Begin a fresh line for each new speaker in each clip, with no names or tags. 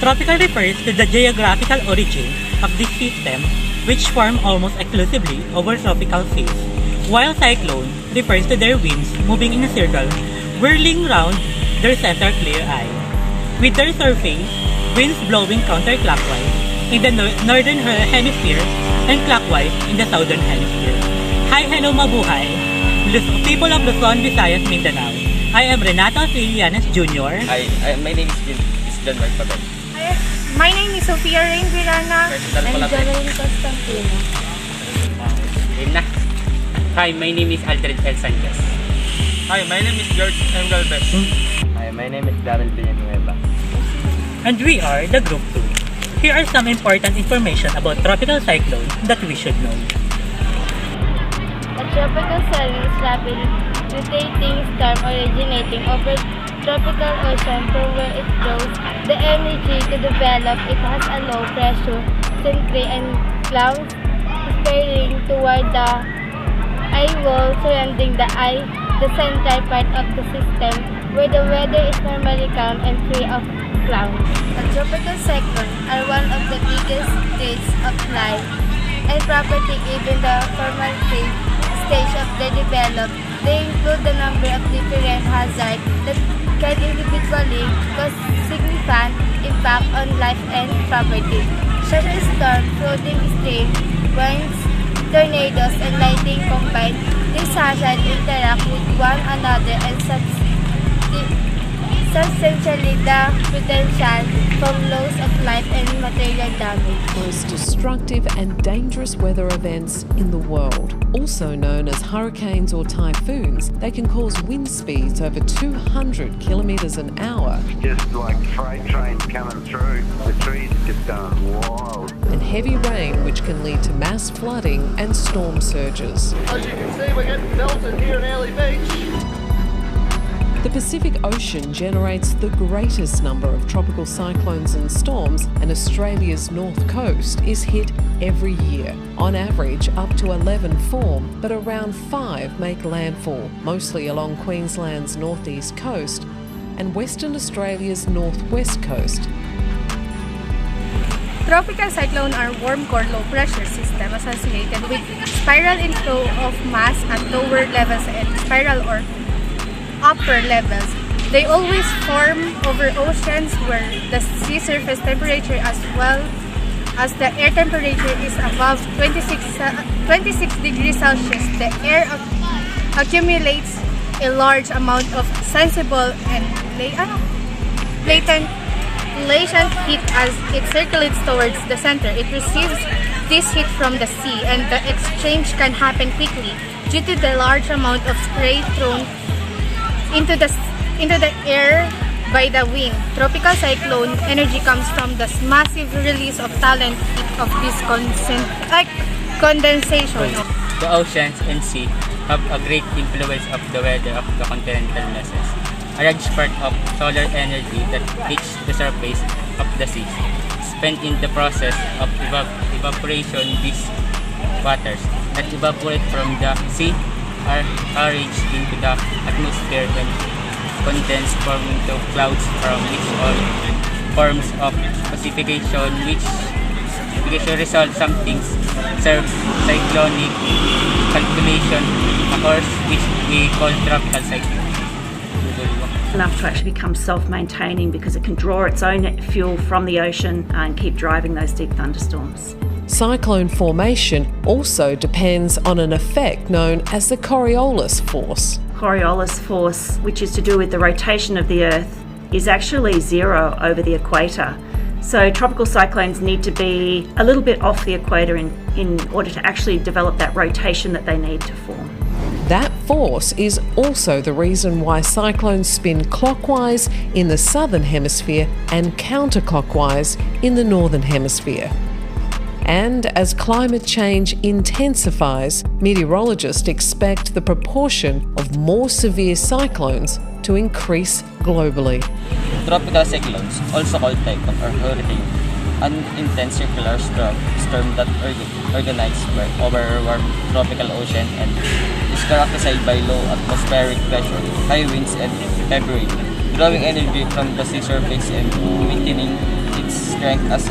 Tropical refers to the geographical origin of this system, which form almost exclusively over tropical seas, while cyclone refers to their winds moving in a circle, whirling round their center clear eye, with their surface winds blowing counterclockwise in the northern hemisphere and clockwise in the southern hemisphere. Hi, hello, mabuhay! People of Luzon, Visayas, Mindanao. I am Renato Filianes Jr.
My name is John Mark Pabel.
My name is Sofia Rain Virana. I'm Javelin Constantino.
Hi, my name is Alfred L. Sanchez.
Hi, my name is George M. Galvez.
Hi, my name is Daryl Villanueva.
And we are the Group 2. Here are some important information about tropical cyclone that we should know.
A tropical cell is rapidly rotating storm originating over tropical ocean from where it draws the energy to develop. It has a low pressure centre and clouds spreading toward the eye wall surrounding the eye, the central part of the system, where the weather is normally calm and free of clouds. A tropical cyclone are one of the biggest threats of life and property even the formative stage of the development. They include the number of different hazards that can individually cause significant impact on life and property, such as storms, flooding streams, winds, tornadoes, and lightning combined. These hazards interact with one another and substantially the potential from loss of life and material damage.
Most destructive and dangerous weather events in the world, also known as hurricanes or typhoons, they can cause wind speeds over 200 kilometres an hour.
Just like freight trains coming through, the trees just going wild.
And heavy rain, which can lead to mass flooding and storm surges.
As you can see, we're getting belted here in Early Beach.
The Pacific Ocean generates the greatest number of tropical cyclones and storms, and Australia's north coast is hit every year. On average, up to 11 form, but around 5 make landfall, mostly along Queensland's northeast coast and Western Australia's northwest coast.
Tropical cyclone are warm core low pressure system associated with spiral inflow of mass at lower levels and spiral or upper levels. They always form over oceans where the sea surface temperature as well as the air temperature is above 26 degrees Celsius. The air accumulates a large amount of sensible and latent heat as it circulates towards the center. It receives this heat from the sea, and the exchange can happen quickly due to the large amount of spray thrown into the air by the wind. Tropical cyclone energy comes from the massive release of latent heat of this condensation.
The oceans and sea have a great influence of the weather of the continental masses. A large part of solar energy that reaches the surface of the sea, spent in the process of evaporation. These waters that evaporate from the sea are carried into the atmosphere and condensed, forming to clouds, from which all forms of precipitation which result something serve cyclonic calculation, a course which we call tropical cyclone.
Enough to actually become self-maintaining because it can draw its own fuel from the ocean and keep driving those deep thunderstorms.
Cyclone formation also depends on an effect known as the Coriolis force.
Coriolis force, which is to do with the rotation of the Earth, is actually zero over the equator. So tropical cyclones need to be a little bit off the equator in order to actually develop that rotation that they need to form.
That force is also the reason why cyclones spin clockwise in the southern hemisphere and counterclockwise in the northern hemisphere. And as climate change intensifies, meteorologists expect the proportion of more severe cyclones to increase globally.
Tropical cyclones, also called typhoon or hurricane, an intense circular storm that organizes over warm tropical ocean and is characterized by low atmospheric pressure, high winds, and heavy rain, drawing energy from the sea surface and maintaining
its strength as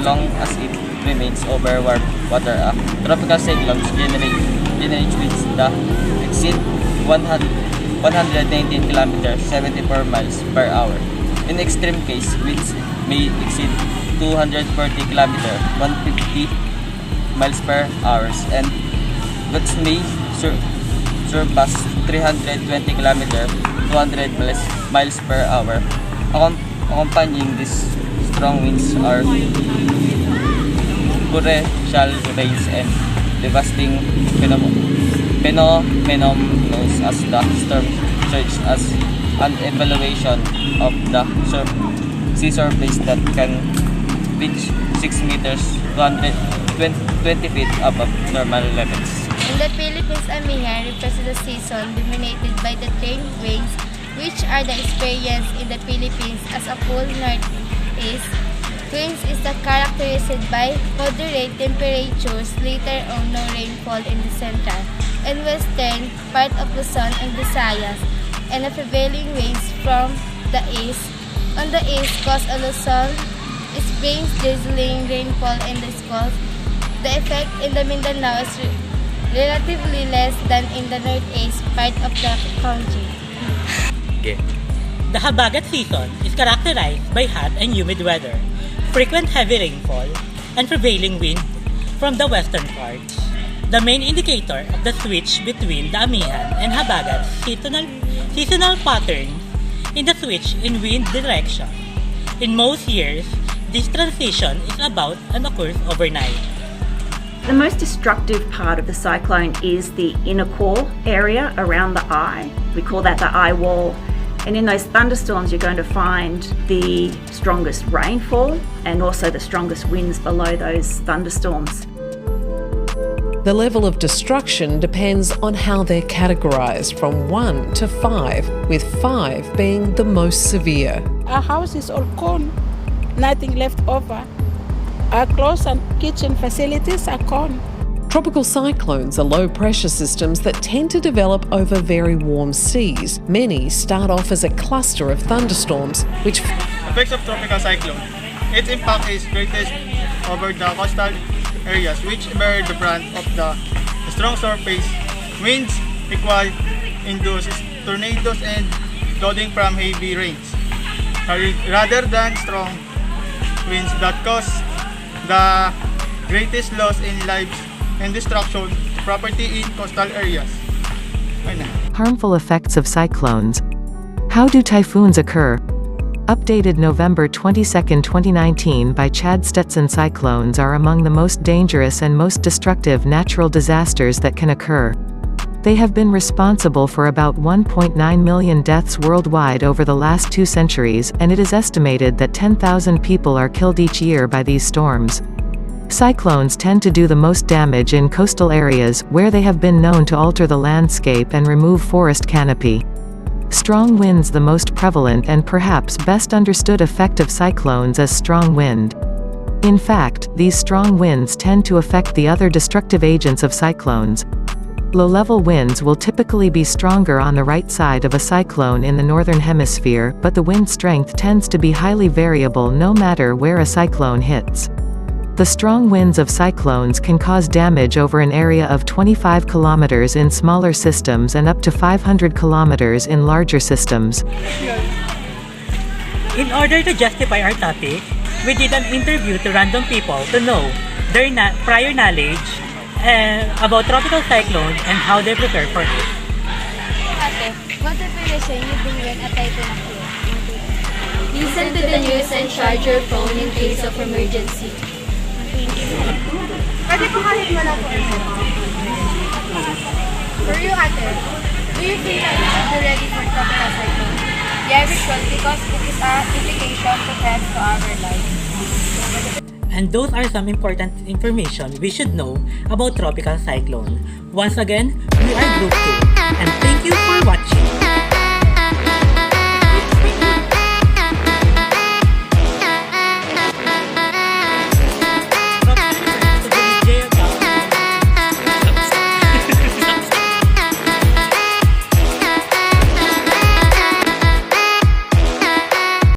long as it remains over water. Tropical cyclones generate winds that exceed 119 km 74 miles per hour. In extreme case, winds may exceed 240 km 150 miles per hour, and gusts may surpass 320 km 200 miles per hour. Accompanying these strong winds are torrential rains and devastating phenomenon known as the storm surge, as an evaluation of the sea surface that can reach 6 meters 220 feet above normal levels.
In the Philippines, Amihan refers to the season dominated by the trade winds, which are the experience in the Philippines as a full northeast. Winds is characterized by moderate temperatures, later on no rainfall in the central and western part of Luzon and Visayas, and the prevailing winds from the east. On the east coast of Luzon, it brings drizzling rainfall in the coast. The effect in the Mindanao is relatively less than in the northeast part of the country.
The habagat season is characterized by hot and humid weather, frequent heavy rainfall, and prevailing wind from the western parts. The main indicator of the switch between the Amihan and habagat seasonal patterns in the switch in wind direction. In most years, this transition is about and occurs overnight.
The most destructive part of the cyclone is the inner core area around the eye. We call that the eye wall. And in those thunderstorms, you're going to find the strongest rainfall and also the strongest winds below those thunderstorms.
The level of destruction depends on how they're categorised from 1 to 5, with 5 being the most severe.
Our house is all gone, nothing left over. Our clothes and kitchen facilities are gone.
Tropical cyclones are low-pressure systems that tend to develop over very warm seas. Many start off as a cluster of thunderstorms, which
Effects of tropical cyclone. Its impact is greatest over the coastal areas, which bear the brunt of the strong surface winds, equal induce tornadoes and flooding from heavy rains, rather than strong winds that cause the greatest loss in lives and destruction to property in coastal areas.
Harmful effects of cyclones. How do typhoons occur? Updated November 22, 2019 by Chad Stetson. Cyclones are among the most dangerous and most destructive natural disasters that can occur. They have been responsible for about 1.9 million deaths worldwide over the last 2 centuries, and it is estimated that 10,000 people are killed each year by these storms. Cyclones tend to do the most damage in coastal areas, where they have been known to alter the landscape and remove forest canopy. Strong winds. The most prevalent and perhaps best understood effect of cyclones is strong wind. In fact, these strong winds tend to affect the other destructive agents of cyclones. Low-level winds will typically be stronger on the right side of a cyclone in the northern hemisphere, but the wind strength tends to be highly variable no matter where a cyclone hits. The strong winds of cyclones can cause damage over an area of 25 kilometers in smaller systems and up to 500 kilometers in larger systems.
In order to justify our topic, we did an interview to random people to know their prior knowledge about tropical cyclones and how they prepare for it.
Ate, what preparation you bring when a typhoon occurs? Listen to the news and charge your phone in case of emergency.
Pwede po kahit wala po. For you, ate, do you feel like you should be ready for tropical cyclone? Yeah, we should, because it is an implication to threat to our lives.
And those are some important information we should know about tropical cyclone. Once again, we are Group 2, and thank you for watching.